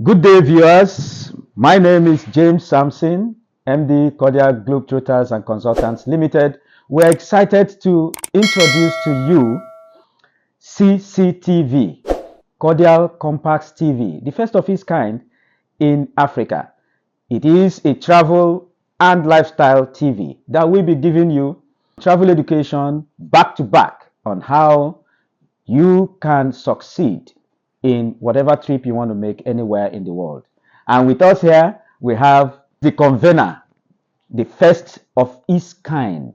Good day, viewers. My name is James Sampson, MD Cordial Globetrotters and Consultants Limited. We're excited to introduce to you CCTV, Cordial Compacts TV, the first of its kind in Africa. It is a travel and lifestyle TV that will be giving you travel education back to back on how you can succeed in whatever trip you want to make anywhere in the world. And with us here, we have the convener, the first of its kind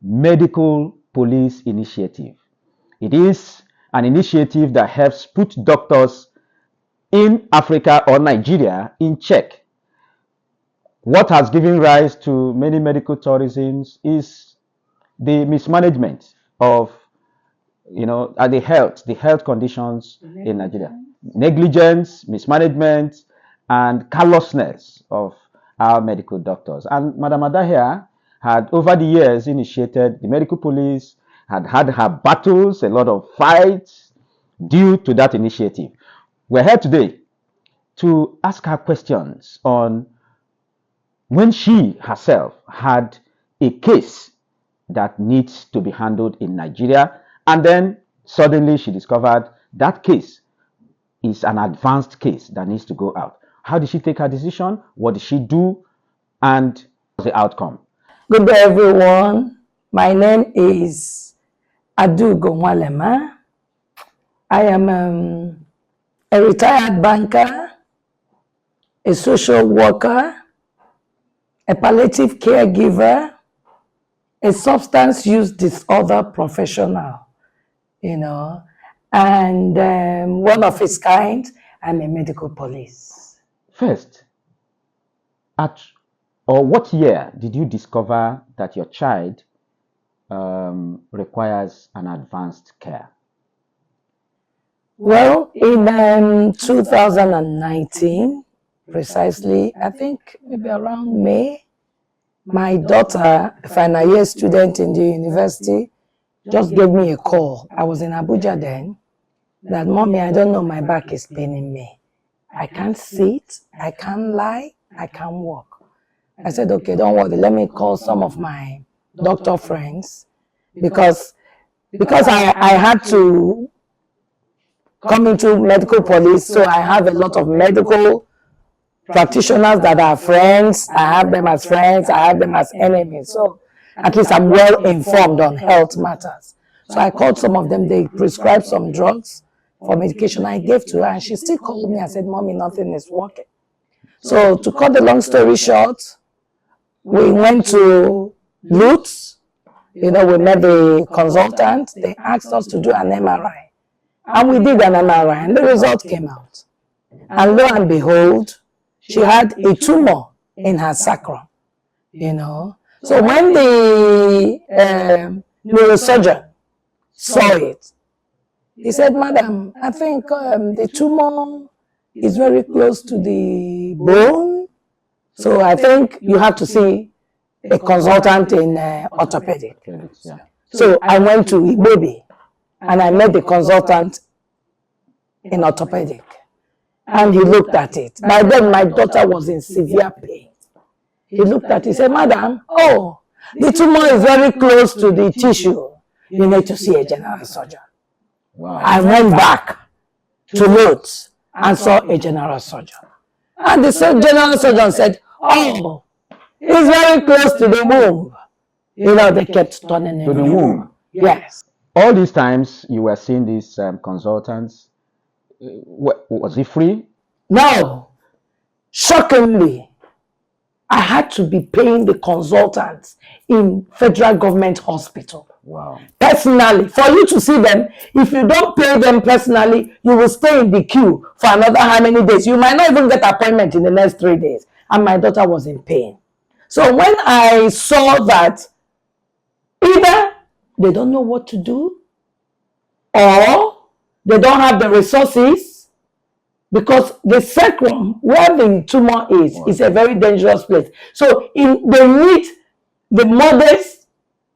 medical police initiative. It is an initiative that helps put doctors in Africa or Nigeria in check. What has given rise to many medical tourisms is the mismanagement of the health conditions in Nigeria. Negligence, mismanagement, and carelessness of our medical doctors. And Madam Ada here had, over the years, initiated the medical police, had her battles, a lot of fights due to that initiative. We're here today to ask her questions on when she herself had a case that needs to be handled in Nigeria, and then suddenly she discovered that case is an advanced case that needs to go out. How did she take her decision? What did she do? And the outcome? Good day, everyone. My name is Adu Gomwalema. I am a retired banker, a social worker, a palliative caregiver, a substance use disorder professional, and one of its kind, I'm a medical police. First, what year did you discover that your child requires an advanced care? Well, in 2019, precisely, I think maybe around May, my daughter, a final year student in the university, just gave me a call. I was in Abuja then. That, Mommy, I don't know, my back is paining me. I can't sit, I can't lie, I can't walk. I said, okay, don't worry, let me call some of my doctor friends because I had to come into medical police, so I have a lot of medical practitioners that are friends. I have them as friends, I have them as enemies. So at least I'm well informed on health matters. So I called some of them, they prescribed some drugs for medication I gave to her, and she still called me and said, Mommy, nothing is working. So to cut the long story short, we went to Lutz, we met the consultant, they asked us to do an MRI. And we did an MRI, and the result came out. And lo and behold, she had a tumor in her sacrum, So when the neurosurgeon saw it, he said, Madam, I think the tumor is very close to the bone, so I think you have to see a consultant in orthopedic. So I went to Ibobi, and I met the consultant in orthopedic, and he looked at it. By then, my daughter was in severe pain. He looked at it, he said, Madam, the tumor is very close to the tissue. You need to see a general surgeon. Wow. I went back to Lutz and saw a general surgeon. And the general surgeon said, it's very close to the womb. They kept turning to the womb. Yes. All these times you were seeing these consultants, was it free? No. Shockingly, I had to be paying the consultants in federal government hospital. Wow. Personally, for you to see them, if you don't pay them personally, you will stay in the queue for another how many days? You might not even get an appointment in the next 3 days. And my daughter was in pain. So when I saw that either they don't know what to do or they don't have the resources, because the sacrum, where the tumor is a very dangerous place. So they need the modest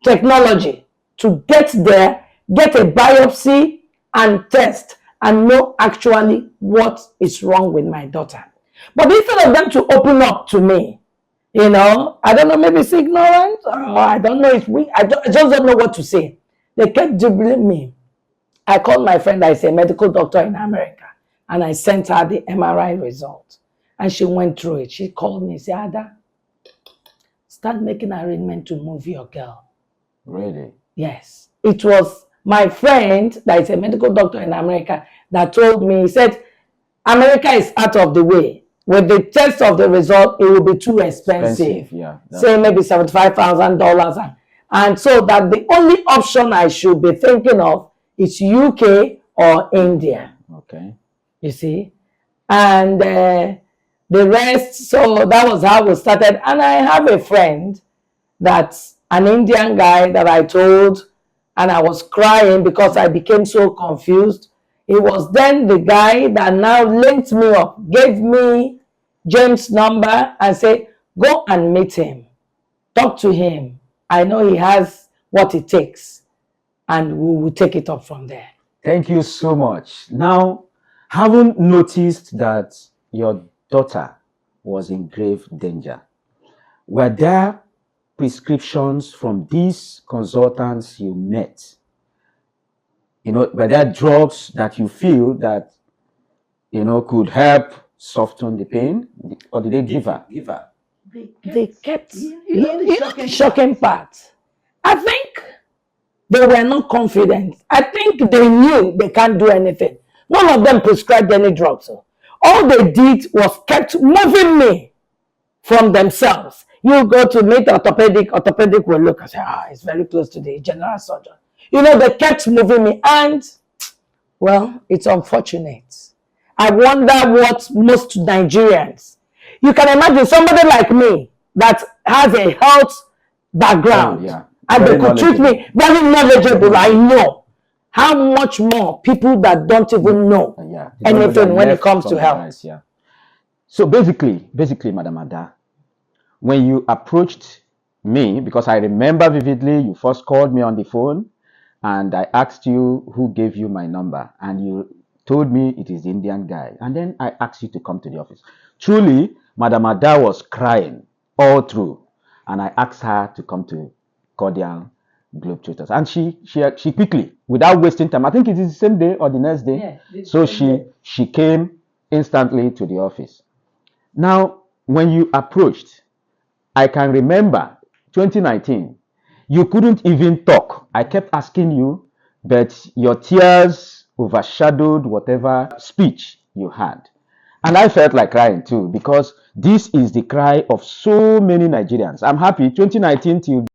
technology to get there, get a biopsy and test and know actually what is wrong with my daughter. But instead of them to open up to me, you know, I don't know, maybe it's ignorant, or I don't know if I just don't know what to say. They kept dribbling me. I called my friend that is a medical doctor in America, and I sent her the MRI result. And she went through it. She called me, said, Ada, start making arrangement to move your girl. Really? Yes. It was my friend that is a medical doctor in America that told me, he said, America is out of the way. With the test of the result, it will be too expensive. Yeah. Say maybe $75,000. And so that the only option I should be thinking of is UK or India. Okay. You see? And the rest, so that was how we started. And I have a friend that's an Indian guy that I told, and I was crying because I became so confused. It was then the guy that now linked me up, gave me James' number and said, go and meet him. Talk to him. I know he has what it takes. And we will take it up from there. Thank you so much. Now, having noticed that your daughter was in grave danger, were there prescriptions from these consultants you met? You know, were there drugs that you feel that, you know, could help soften the pain? Or did they give her? They kept, you know the shocking part. I think they were not confident. I think they knew they can't do anything. None of them prescribed any drugs. All they did was kept moving me from themselves. You go to meet orthopedic will look and say, it's very close to the general surgeon. You know, they kept moving me, and, well, it's unfortunate. I wonder what most Nigerians, you can imagine somebody like me that has a health background, and they could treat me very knowledgeable. I know how much more people that don't even know anything when it comes to health. So basically, Madam Ada, when you approached me, because I remember vividly, you first called me on the phone and I asked you who gave you my number, and you told me it is the Indian guy. And then I asked you to come to the office. Truly, Madam Ada was crying all through, and I asked her to come to Cordial Globetrotters. And she quickly, without wasting time, I think it is the same day or the next day. Yeah, so she came instantly to the office. Now, when you approached, I can remember 2019, you couldn't even talk. I kept asking you, but your tears overshadowed whatever speech you had. And I felt like crying too, because this is the cry of so many Nigerians. I'm happy 2019 till